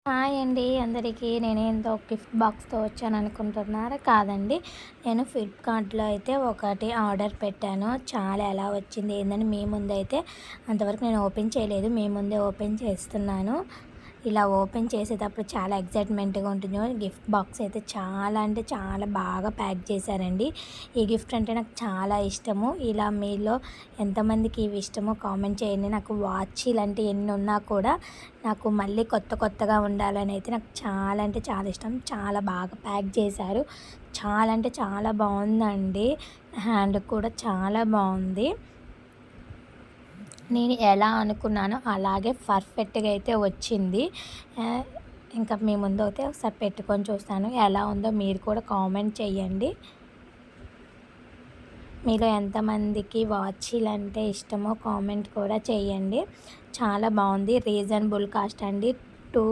Hi అండి అందరికీ. నేనేందో gift బాక్స్‌తో వచ్చాననుకుంటున్నారా? కాదండి. నేను ఫ్లిప్‌కార్ట్‌లో అయితే ఒకటి ఆర్డర్ పెట్టాను. చాలా ఎలా వచ్చింది ఏందని మీ ముందైతే అంతవరకు నేను ఓపెన్ చేయలేదు. మీ ముందే ఓపెన్ చేస్తున్నాను. ఇలా ఓపెన్ చేసేటప్పుడు చాలా ఎక్సైట్‌మెంట్‌గా ఉంటుంది. గిఫ్ట్ బాక్స్ అయితే చాలా అంటే చాలా బాగా ప్యాక్ చేశారండి. ఈ గిఫ్ట్ అంటే నాకు చాలా ఇష్టము. ఇలా మీలో ఎంతమందికి ఇవి ఇష్టమో కామెంట్ చేయండి. నాకు వాచీలంటే ఎన్నున్నా కూడా నాకు మళ్ళీ కొత్తగా ఉండాలని అయితే నాకు చాలా అంటే చాలా ఇష్టం. చాలా బాగా ప్యాక్ చేశారు. చాలా అంటే చాలా బావుందండి. హ్యాండ్ కూడా చాలా బావుంది. నేను ఎలా అనుకున్నానో అలాగే పర్ఫెక్ట్‌గా అయితే వచ్చింది. ఆహ్, ఇంకా మీ ముందైతే ఒకసారి పెట్టుకొని చూస్తాను. ఎలా ఉందో మీరు కూడా కామెంట్ చేయండి. మీలో ఎంతమందికి వాచీలంటే ఇష్టమో కామెంట్ కూడా చేయండి. చాలా బావుంది. రీజనబుల్ కాస్ట్ అండి. 2